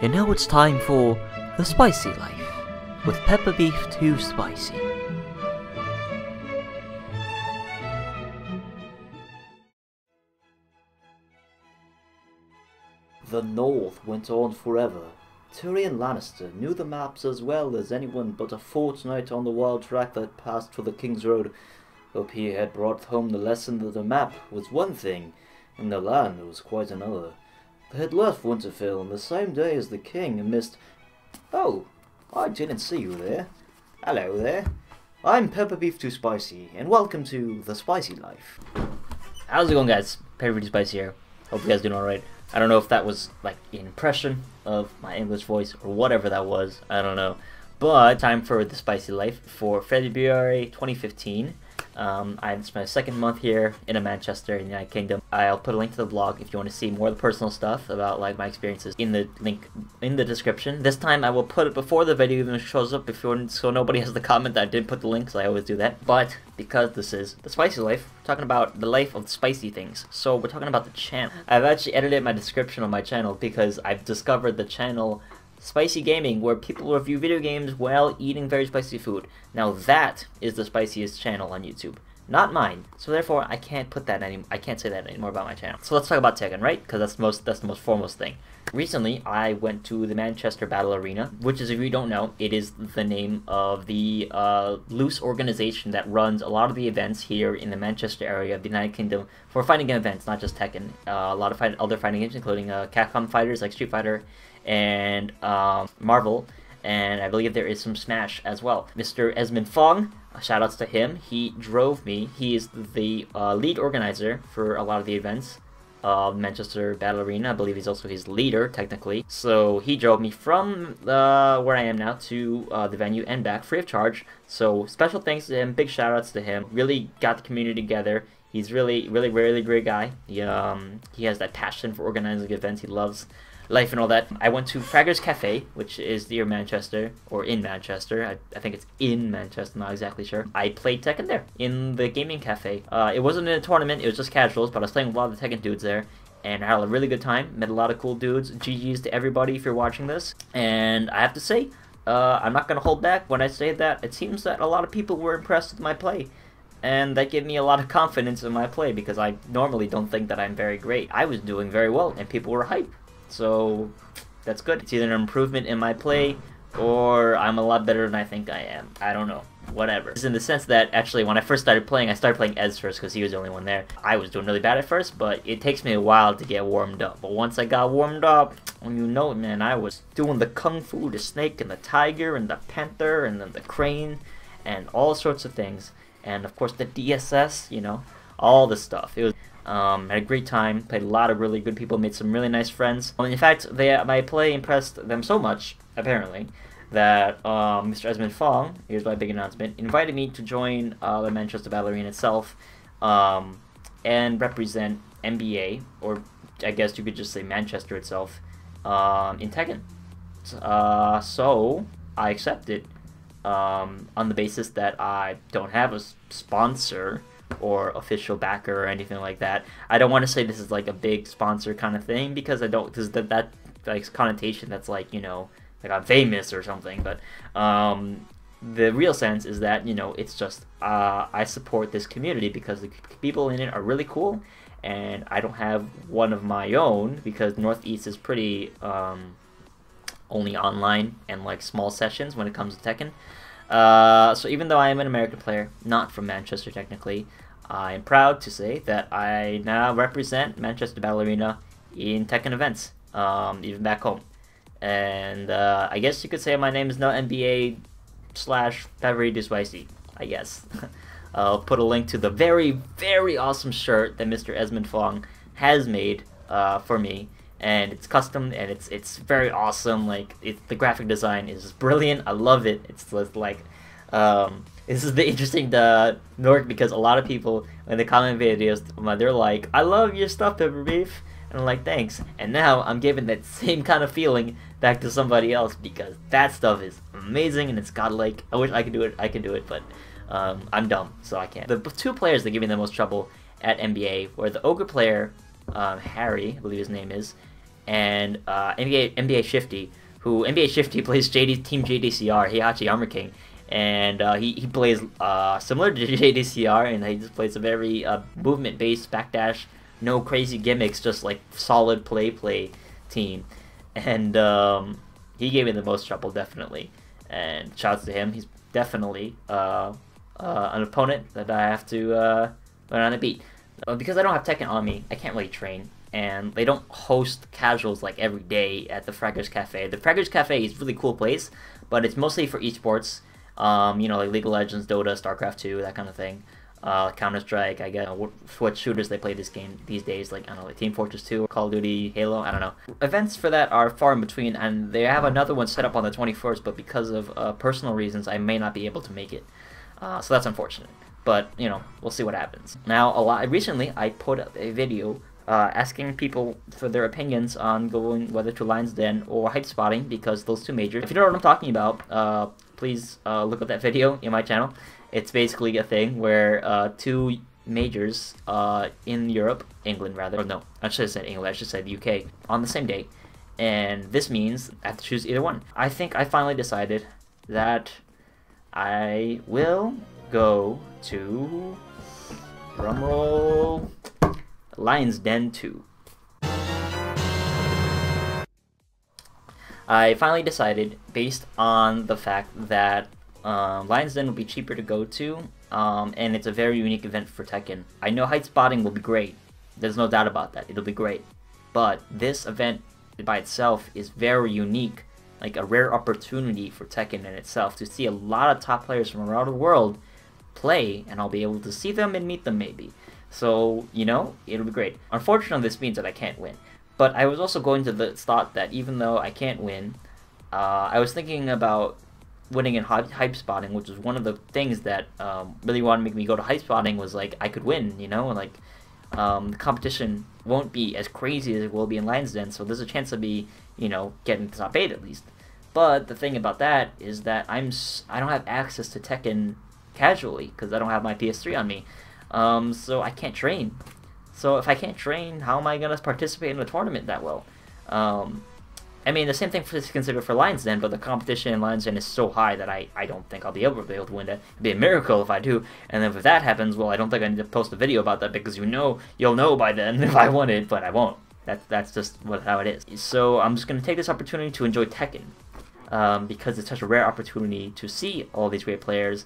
And now it's time for The Spicy Life, with pepper beef too spicy. The North went on forever. Tyrion Lannister knew the maps as well as anyone but a fortnight on the wild track that passed for the King's Road. Hope he had brought home the lesson that the map was one thing, and the land was quite another. They had left Winterfell on the same day as the king and missed... Oh, I didn't see you there. Hello there. I'm Pepper Beef Too Spicy, and welcome to The Spicy Life. How's it going, guys? Pepper Beef Too Spicy here. Hope you guys doing alright. I don't know if that was like an impression of my English voice or whatever that was. I don't know. But time for The Spicy Life for February 2015. It's my second month here in Manchester in the United Kingdom. I'll put a link to the blog if you want to see more of the personal stuff about like my experiences in the link in the description. This time I will put it before the video even shows up so nobody has the comment that I didn't put the link, so I always do that. But because this is The Spicy Life, we're talking about the life of spicy things. So we're talking about the channel. I've actually edited my description on my channel because I've discovered the channel Spicy Gaming, where people review video games while eating very spicy food. Now that is the spiciest channel on YouTube, not mine. So therefore, I can't put that I can't say that anymore about my channel. So let's talk about Tekken, right? Because that's the most foremost thing. Recently, I went to the Manchester Battle Arena, which is, if you don't know, it is the name of the loose organization that runs a lot of the events here in the Manchester area of the United Kingdom for fighting game events, not just Tekken. A lot of other fighting games, including Capcom fighters like Street Fighter and Marvel, and I believe there is some Smash as well. Mr. Esmond Fong, shoutouts to him. He drove me. He is the lead organizer for a lot of the events of Manchester Battle Arena. I believe he's also his leader, technically. So he drove me from where I am now to the venue and back free of charge. So special thanks to him. Big shoutouts to him. Really got the community together. He's really great guy. He has that passion for organizing events. He loves life and all that. I went to Fragger's Cafe, which is near Manchester, or in Manchester. I think it's in Manchester, not exactly sure. I played Tekken there, in the gaming cafe. It wasn't in a tournament, it was just casuals, but I was playing with a lot of the Tekken dudes there, and I had a really good time, met a lot of cool dudes. GG's to everybody if you're watching this. And I have to say, I'm not going to hold back when I say that it seems that a lot of people were impressed with my play. And that gave me a lot of confidence in my play, because I normally don't think that I'm very great. I was doing very well, and people were hyped. So that's good. It's either an improvement in my play, or I'm a lot better than I think I am. I don't know. Whatever. It's in the sense that, actually, when I first started playing, I started playing Ez first because he was the only one there. I was doing really bad at first, but it takes me a while to get warmed up. But once I got warmed up, when you know it, man, I was doing the kung fu, the snake, and the tiger, and the panther, and then the crane, and all sorts of things. And, of course, the DSS, you know, all the stuff. It was... had a great time, played a lot of really good people, made some really nice friends. In fact, my play impressed them so much, apparently, that Mr. Esmond Fong, here's my big announcement, invited me to join the Manchester Battle Arena itself and represent NBA, or I guess you could just say Manchester itself, in Tekken. So I accepted on the basis that I don't have a sponsor or official backer or anything like that. I don't want to say this is like a big sponsor kind of thing, because I don't, because that like connotation that's like, you know, like I'm famous or something. But the real sense is that, you know, it's just I support this community because the people in it are really cool, and I don't have one of my own because Northeast is pretty only online and like small sessions when it comes to Tekken. So even though I am an American player, not from Manchester technically, I am proud to say that I now represent Manchester Battle Arena in Tekken events, even back home. And I guess you could say my name is now NBA / Pepper Too Spicy, I guess. I'll put a link to the very awesome shirt that Mr. Esmond Fong has made for me. And it's custom, and it's very awesome. Like, the graphic design is brilliant. I love it. It's like this is the interesting note, because a lot of people when they comment videos, they're like, "I love your stuff, Pepper Beef," and I'm like, "Thanks." And now I'm giving that same kind of feeling back to somebody else, because that stuff is amazing and it's godlike. I wish I could do it. I can do it, but I'm dumb, so I can't. The two players that give me the most trouble at NBA were the Ogre player, Harry, I believe his name is, and NBA Shifty, who NBA Shifty plays Team JDCR, Heihachi Armor King, and he plays similar to JDCR, and he just plays a very movement-based backdash, no crazy gimmicks, just like solid play team, and he gave me the most trouble, definitely, and shouts to him. He's definitely an opponent that I have to learn how to beat. Because I don't have Tekken on me, I can't really train, and they don't host casuals like every day at the Fraggers Cafe. The Fraggers Cafe is a really cool place, but it's mostly for esports. You know, like League of Legends, Dota, StarCraft 2, that kind of thing. Counter-Strike, I guess, what shooters they play this game these days, like, I don't know, like Team Fortress 2, Call of Duty, Halo, I don't know. Events for that are far in between, and they have another one set up on the 21st, but because of personal reasons, I may not be able to make it. So that's unfortunate. But, you know, we'll see what happens. Now, recently, I put up a video asking people for their opinions on going whether to LionzDen or Hype Spotting, because those two majors. If you don't know what I'm talking about, please look up that video in my channel. It's basically a thing where two majors in Europe, England rather, or no, I should have said England, I should have said UK, on the same day. And this means I have to choose either one. I think I finally decided that I will go to, drumroll, LionzDen 2. I finally decided, based on the fact that LionzDen will be cheaper to go to, and it's a very unique event for Tekken. I know Height Spotting will be great, there's no doubt about that, it'll be great. But this event by itself is very unique, like a rare opportunity for Tekken in itself, to see a lot of top players from around the world play, and I'll be able to see them and meet them maybe. So, you know, it'll be great. Unfortunately, this means that I can't win. But I was also going to the thought that even though I can't win, I was thinking about winning in hype spotting, which was one of the things that really wanted to make me go to hype spotting, was like I could win, you know, and like the competition won't be as crazy as it will be in LionzDen, so there's a chance of me, you know, getting to top 8 at least. But the thing about that is that I don't have access to Tekken casually because I don't have my PS3 on me, so I can't train. So if I can't train, how am I gonna participate in a tournament that well? I mean, the same thing is considered for LionzDen, but the competition in LionzDen is so high that I don't think I'll be able to win that. It'd be a miracle if I do, and then if that happens, well, I don't think I need to post a video about that, because you'll know by then if I won it, but I won't. That's just how it is. So I'm just gonna take this opportunity to enjoy Tekken, because it's such a rare opportunity to see all these great players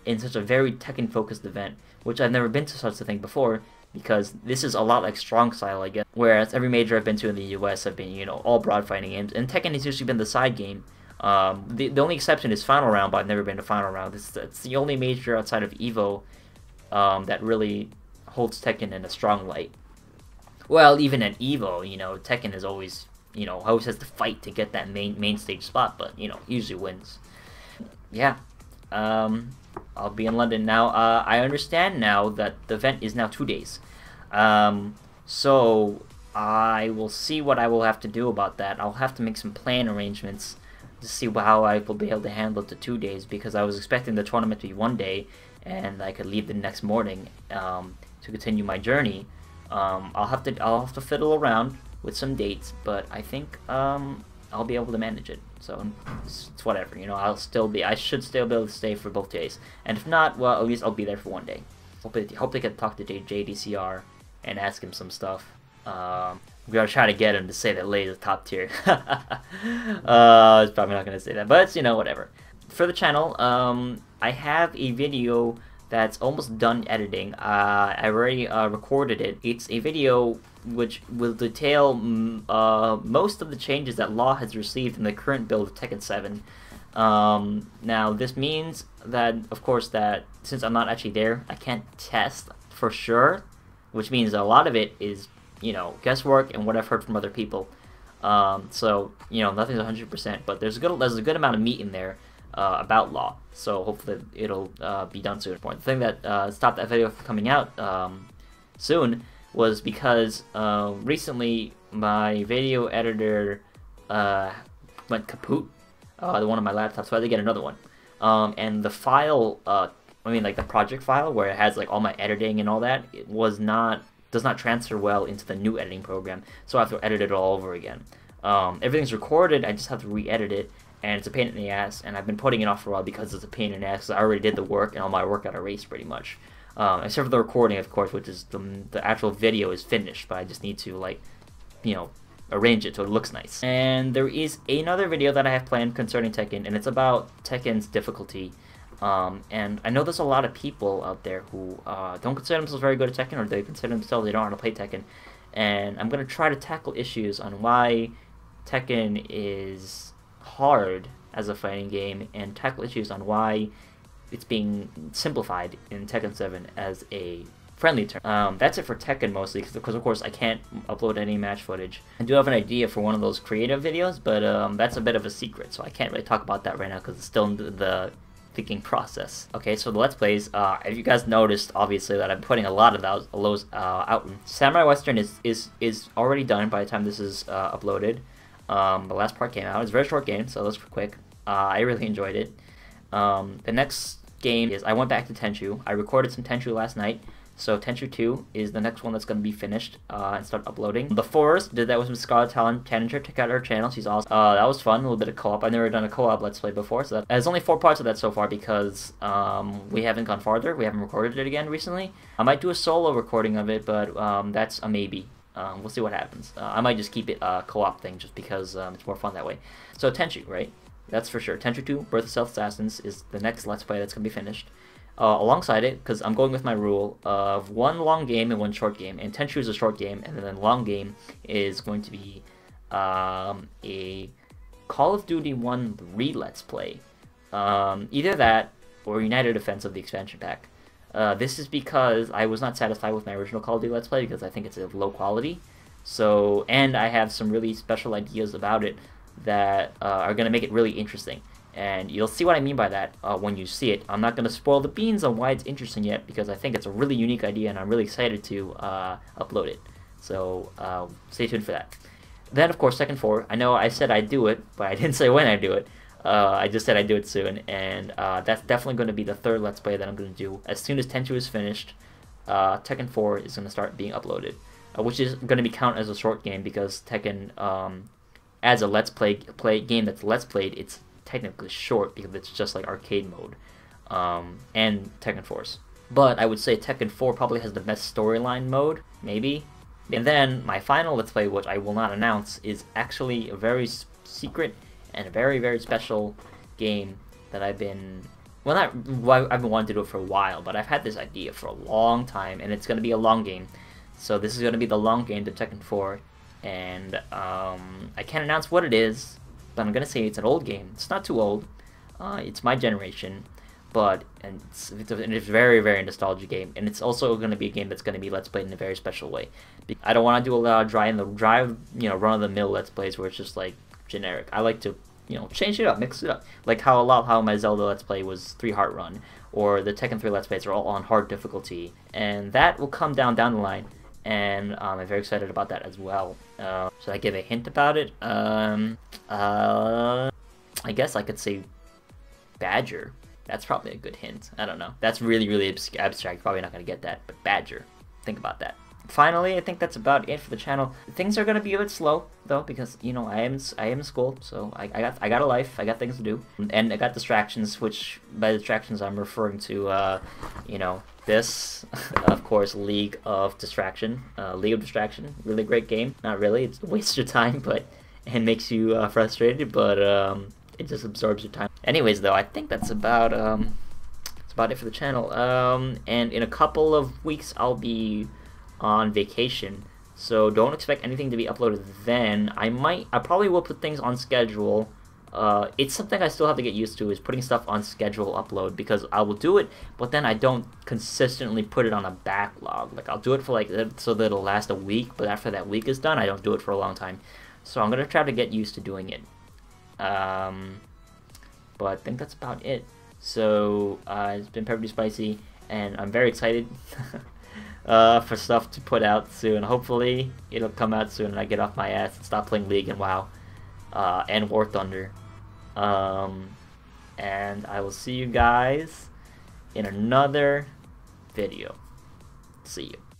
in such a very Tekken-focused event, which I've never been to such a thing before, because this is a lot like Strong Style, I guess. Whereas every major I've been to in the US have been, you know, all broad fighting games, and Tekken has usually been the side game. The only exception is Final Round, but I've never been to Final Round. It's the only major outside of EVO that really holds Tekken in a strong light. Well, even at EVO, you know, Tekken is always, you know, always has to fight to get that main stage spot, but, you know, usually wins. Yeah. I'll be in London now. I understand now that the event is now 2 days. So I will see what I will have to do about that. I'll have to make some plan arrangements to see how I will be able to handle it to 2 days, because I was expecting the tournament to be 1 day and I could leave the next morning to continue my journey. I'll have to fiddle around with some dates, but I think I'll be able to manage it. So it's whatever, you know. I should still be able to stay for both days, and if not, well, at least I'll be there for 1 day. Hope they can talk to JDCR and ask him some stuff. I'm gonna try to get him to say that Lei is top tier. He's probably not gonna say that, but you know, whatever. For the channel, I have a video that's almost done editing. I already recorded it. It's a video which will detail most of the changes that Law has received in the current build of Tekken 7. Now, this means that, of course, that since I'm not actually there, I can't test for sure, which means a lot of it is, you know, guesswork and what I've heard from other people. So, you know, nothing's 100%, but there's a good amount of meat in there about Law, so hopefully it'll be done soon. The thing that stopped that video from coming out soon was because recently my video editor went kaput, the one on my laptop, so I had to get another one. And the file, I mean, like the project file where it has like all my editing and all that, it was not does not transfer well into the new editing program, so I have to edit it all over again. Everything's recorded, I just have to re-edit it, and it's a pain in the ass, and I've been putting it off for a while because it's a pain in the ass, because I already did the work, and all my work got erased pretty much. Except for the recording, of course, which is the actual video is finished, but I just need to, like, you know, arrange it so it looks nice. And there is another video that I have planned concerning Tekken, and it's about Tekken's difficulty. And I know there's a lot of people out there who don't consider themselves very good at Tekken, or they consider themselves they don't know how to play Tekken. And I'm going to try to tackle issues on why Tekken is hard as a fighting game, and tackle issues on why it's being simplified in Tekken 7 as a friendly term. That's it for Tekken mostly, because of course I can't upload any match footage. I do have an idea for one of those creative videos, but that's a bit of a secret, so I can't really talk about that right now because it's still in the thinking process. Okay, so the Let's Plays, if you guys noticed, obviously, that I'm putting a lot of those out. Samurai Western is already done by the time this is uploaded. The last part came out. It's a very short game, so let's quick. I really enjoyed it. The next game is, I went back to Tenchu. I recorded some Tenchu last night, so Tenchu 2 is the next one that's going to be finished and start uploading. The Forest, did that with some Scarlet Tanager. Check out her channel, she's awesome. That was fun, a little bit of co-op. I've never done a co-op Let's Play before, so there's only 4 parts of that so far because we haven't gone farther. We haven't recorded it again recently. I might do a solo recording of it, but that's a maybe. We'll see what happens. I might just keep it a co-op thing just because it's more fun that way. So Tenchu, right? That's for sure. Tenchu 2, Birth of Stealth Assassins is the next Let's Play that's going to be finished. Alongside it, because I'm going with my rule of 1 long game and 1 short game, and Tenchu is a short game, and then the long game is going to be a Call of Duty 1 re-Let's Play. Either that, or United Defense of the expansion pack. This is because I was not satisfied with my original Call of Duty Let's Play, because I think it's of low quality. So, and I have some really special ideas about it that are going to make it really interesting. And you'll see what I mean by that when you see it. I'm not going to spoil the beans on why it's interesting yet, because I think it's a really unique idea, and I'm really excited to upload it. So stay tuned for that. Then, of course, Tekken 4. I know I said I'd do it, but I didn't say when I'd do it. I just said I'd do it soon, and that's definitely going to be the 3rd Let's Play that I'm going to do. As soon as Tenchu is finished, Tekken 4 is going to start being uploaded, which is going to be counted as a short game, because Tekken, as a Let's Play game that's Let's Played, it's technically short because it's just like arcade mode, and Tekken Force. But I would say Tekken 4 probably has the best storyline mode, maybe. And then my final Let's Play, which I will not announce, is actually a very secret and a very, very special game that I've been, I've been wanting to do it for a while, but I've had this idea for a long time, and it's going to be a long game. So this is going to be the long game to Tekken 4, and I can't announce what it is, but I'm going to say it's an old game. It's not too old. It's my generation, but it's a very, very nostalgic game, and it's also going to be a game that's going to be Let's Played in a very special way. I don't want to do a lot of run-of-the-mill Let's Plays where it's just like generic. I like to, change it up, mix it up. Like how my Zelda Let's Play was 3 Heart Run, or the Tekken 3 Let's Plays are all on hard difficulty, and that will come down the line. And I'm very excited about that as well. Should I give a hint about it? I guess I could say Badger. That's probably a good hint. I don't know. That's really, really abstract. Probably not going to get that, but Badger. Think about that. Finally, I think that's about it for the channel. Things are going to be a bit slow, though, because, I am in school, so I got a life, I got things to do, and I got distractions, which, by distractions, I'm referring to, this, of course, League of Distraction, really great game. Not really, it's a waste of your time, but, and makes you frustrated, but, it just absorbs your time. Anyways, though, I think that's about it for the channel, and in a couple of weeks, I'll be on vacation, so don't expect anything to be uploaded then. I probably will put things on schedule. It's something I still have to get used to, is putting stuff on schedule upload, because I will do it, but then I don't consistently put it on a backlog. Like, I'll do it for so that it'll last a week, but after that week is done, I don't do it for a long time. So I'm gonna try to get used to doing it. But I think that's about it. So it's been Peppery Spicy, and I'm very excited for stuff to put out soon. Hopefully it'll come out soon and I get off my ass and stop playing League and WoW and War Thunder. And I will see you guys in another video. See you.